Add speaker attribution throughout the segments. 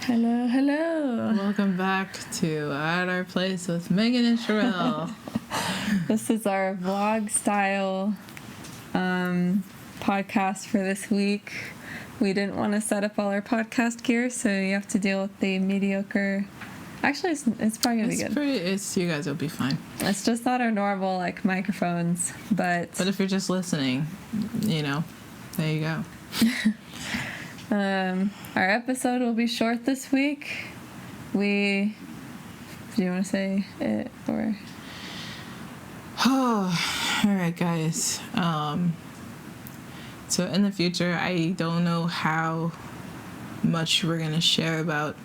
Speaker 1: Hello, hello.
Speaker 2: Welcome back to At Our Place with Megan and Sherell.
Speaker 1: This is our vlog style podcast for this week. We didn't want to set up all our podcast gear, so you have to deal with the mediocre. Actually, it's probably gonna be good.
Speaker 2: You guys will be fine.
Speaker 1: It's just not our normal microphones, but
Speaker 2: if you're just listening, there you go.
Speaker 1: Our episode will be short this week. Do you want to say it or?
Speaker 2: Oh, all right, guys. So in the future, I don't know how much we're gonna share about.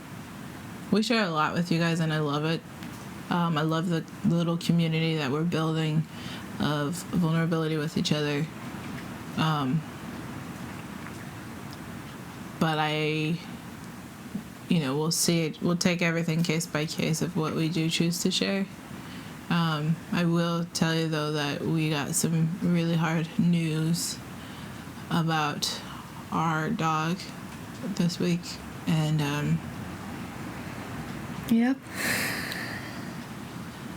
Speaker 2: We share a lot with you guys, and I love it. I love the little community that we're building of vulnerability with each other. But we'll see it. We'll take everything case by case of what we do choose to share. I will tell you, though, that we got some really hard news about our dog this week. And,
Speaker 1: Yep.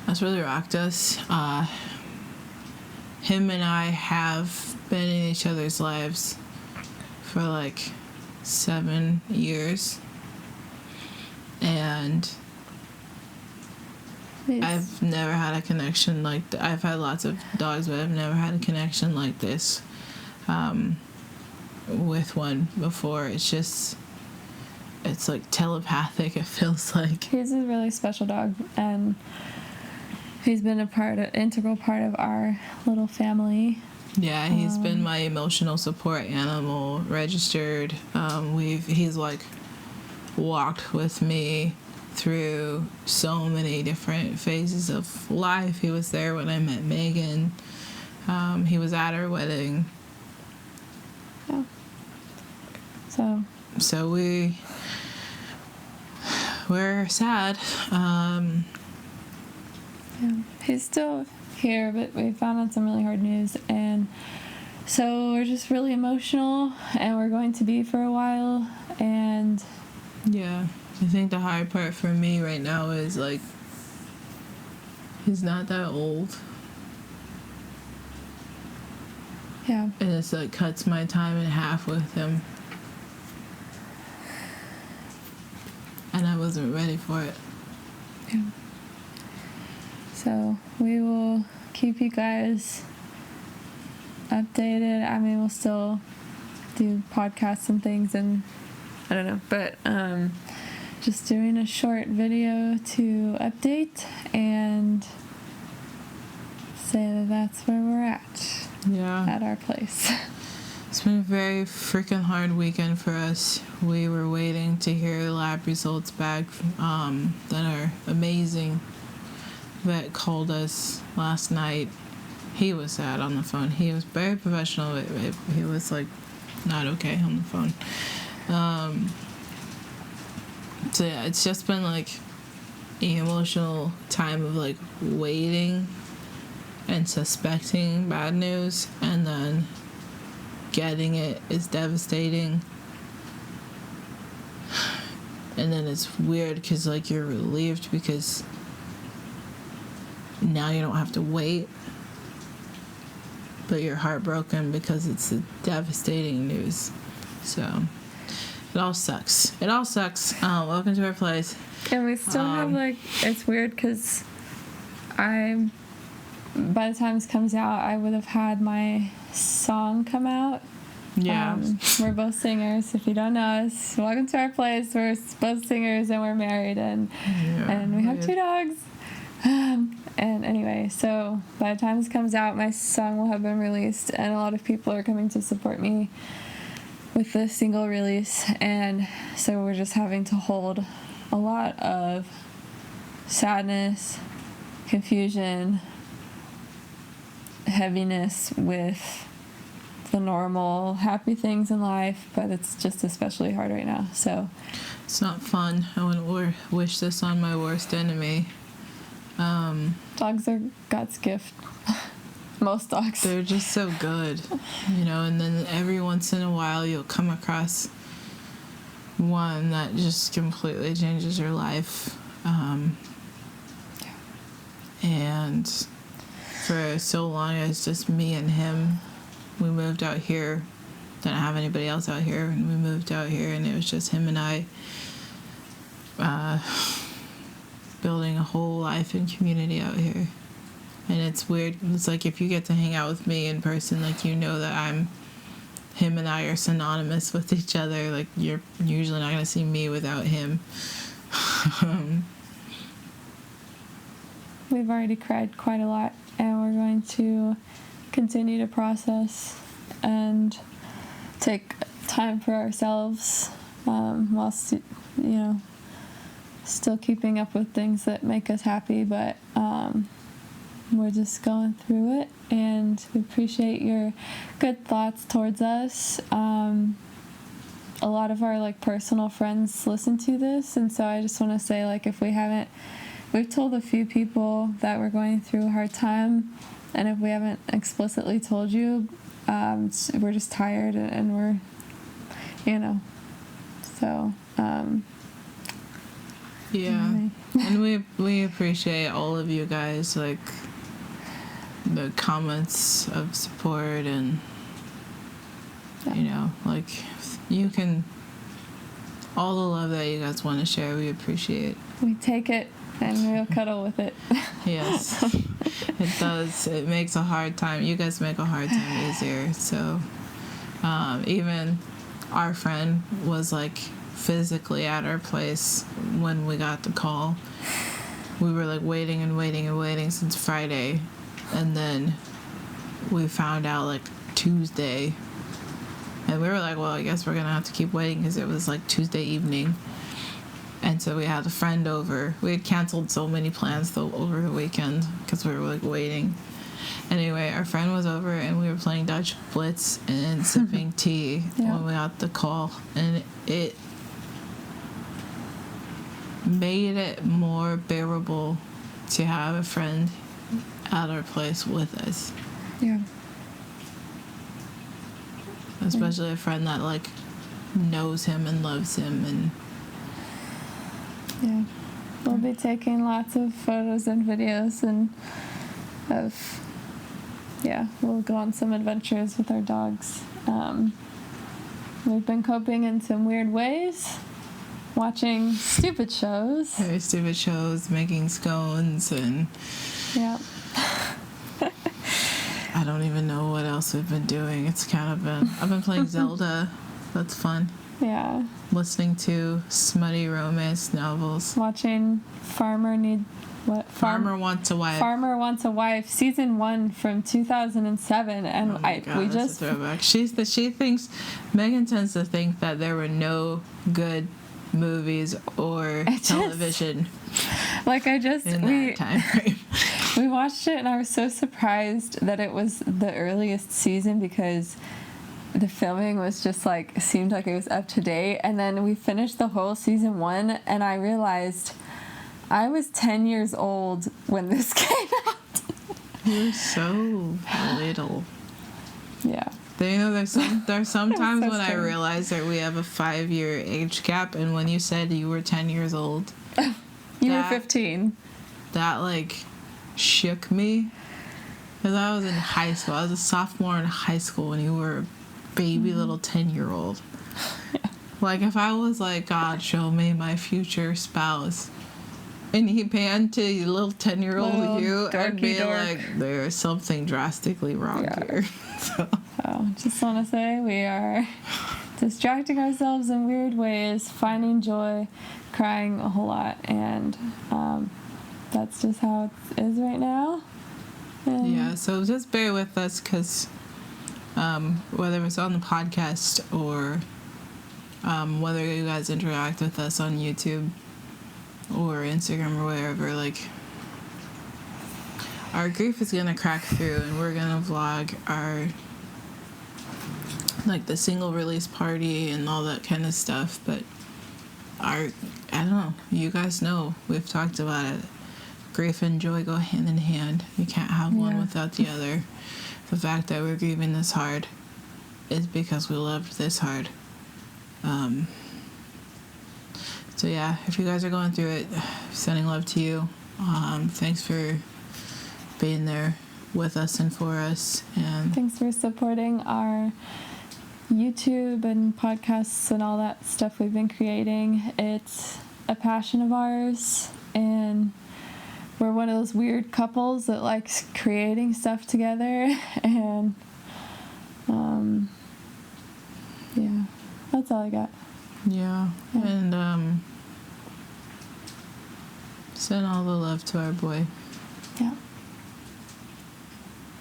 Speaker 2: That's really rocked us. Him and I have been in each other's lives for 7 years, and I've never had a connection like I've had lots of dogs, but I've never had a connection like this with one before. It's telepathic. It feels like
Speaker 1: He's a really special dog, and he's been integral part of our little family.
Speaker 2: Yeah, he's been my emotional support animal, registered. He's walked with me through so many different phases of life. He was there when I met Megan. He was at our wedding.
Speaker 1: Yeah.
Speaker 2: So we're sad.
Speaker 1: Yeah, he's still here, but we found out some really hard news, and so we're just really emotional, and we're going to be for a while. And
Speaker 2: yeah, I think the hard part for me right now is he's not that old.
Speaker 1: Yeah,
Speaker 2: and it's cuts my time in half with him, and I wasn't ready for it.
Speaker 1: yeah. So we will keep you guys updated. I mean, we'll still do podcasts and things, and I don't know, but just doing a short video to update and say that that's where we're at.
Speaker 2: Yeah.
Speaker 1: At our place.
Speaker 2: It's been a very freaking hard weekend for us. We were waiting to hear lab results back that are amazing. Vet called us last night. He was sad on the phone. He was very professional. He was not okay on the phone. So yeah, it's just been an emotional time of waiting and suspecting bad news, and then getting it is devastating. And then it's weird because you're relieved because now you don't have to wait, but you're heartbroken because it's the devastating news. So it all sucks. Welcome to our place.
Speaker 1: And we still have it's weird because by the time this comes out, I would have had my song come out.
Speaker 2: Yeah.
Speaker 1: We're both singers. If you don't know us, welcome to our place. We're both singers, and we're married, and we have 2 dogs. And anyway, so by the time this comes out, my song will have been released, and a lot of people are coming to support me with the single release, and so we're just having to hold a lot of sadness, confusion, heaviness with the normal happy things in life, but it's just especially hard right now. So
Speaker 2: it's not fun. I wouldn't wish this on my worst enemy.
Speaker 1: Dogs are God's gift. Most dogs.
Speaker 2: They're just so good, and then every once in a while you'll come across one that just completely changes your life. And for so long, it was just me and him. We moved out here. Didn't have anybody else out here. And we moved out here, and it was just him and I building a whole life and community out here. And it's weird. It's like if you get to hang out with me in person, like, you know that him and I are synonymous with each other. Like, you're usually not going to see me without him.
Speaker 1: We've already cried quite a lot, and we're going to continue to process and take time for ourselves, whilst, still keeping up with things that make us happy, but we're just going through it, and we appreciate your good thoughts towards us. A lot of our personal friends listen to this, and so I just want to say, if we've told a few people that we're going through a hard time, and if we haven't explicitly told you, we're just tired, and we're, so
Speaker 2: yeah.
Speaker 1: Anyway.
Speaker 2: And we appreciate all of you guys, the comments of support, and you can, all the love that you guys want to share, we appreciate.
Speaker 1: We take it and we'll cuddle with it.
Speaker 2: Yes. It does. It makes a hard time. You guys make a hard time easier. So even our friend was physically at our place when we got the call. We were waiting and waiting and waiting since Friday, and then we found out Tuesday, and we were well, I guess we're gonna have to keep waiting, because it was Tuesday evening. And so we had a friend over. We had canceled so many plans though over the weekend because we were waiting. Anyway, our friend was over, and we were playing Dutch Blitz and sipping tea when we got the call, and it made it more bearable to have a friend at our place with us.
Speaker 1: Yeah.
Speaker 2: Especially a friend that knows him and loves him, and
Speaker 1: yeah. We'll be taking lots of photos and videos we'll go on some adventures with our dogs. We've been coping in some weird ways, watching stupid shows.
Speaker 2: Very stupid shows, making scones, and
Speaker 1: yeah.
Speaker 2: I don't even know what else we've been doing. It's kind of I've been playing Zelda. That's fun.
Speaker 1: Yeah.
Speaker 2: Listening to smutty romance novels.
Speaker 1: Watching Farmer
Speaker 2: Wants a Wife.
Speaker 1: Farmer Wants a Wife, season 1 from 2007, and we just
Speaker 2: a throwback. She thinks, Megan tends to think that there were no good movies or television. In that time frame.
Speaker 1: We watched it, and I was so surprised that it was the earliest season, because the filming was just seemed like it was up to date. And then we finished the whole season 1, and I realized I was 10 years old when this came out.
Speaker 2: You're so little.
Speaker 1: Yeah.
Speaker 2: There's some times
Speaker 1: so
Speaker 2: when I realize that we have a 5-year age gap, and when you said you were 10 years old,
Speaker 1: you were 15.
Speaker 2: That shook me, because I was in high school. I was a sophomore in high school, and you were a baby little 10-year-old. Yeah. If I was God, show me my future spouse, and he panned to you, little 10-year-old you, I'd be there's something drastically wrong here. So
Speaker 1: just want to say we are distracting ourselves in weird ways, finding joy, crying a whole lot, and that's just how it is right now. And
Speaker 2: yeah, so just bear with us, because whether it's on the podcast or whether you guys interact with us on YouTube or Instagram or wherever, our grief is gonna crack through, and we're gonna vlog our the single release party and all that kind of stuff. But I don't know, you guys know, we've talked about it. Grief and joy go hand in hand. You can't have one without the other. The fact that we're grieving this hard is because we loved this hard. So yeah, if you guys are going through it, sending love to you. Thanks for being there with us and for us. And
Speaker 1: thanks for supporting our YouTube and podcasts and all that stuff we've been creating. It's a passion of ours, and we're one of those weird couples that likes creating stuff together. And yeah, that's all I got.
Speaker 2: yeah. And send all the love to our boy.
Speaker 1: Yeah.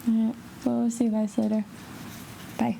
Speaker 1: All right. Well, we'll see you guys later. Bye.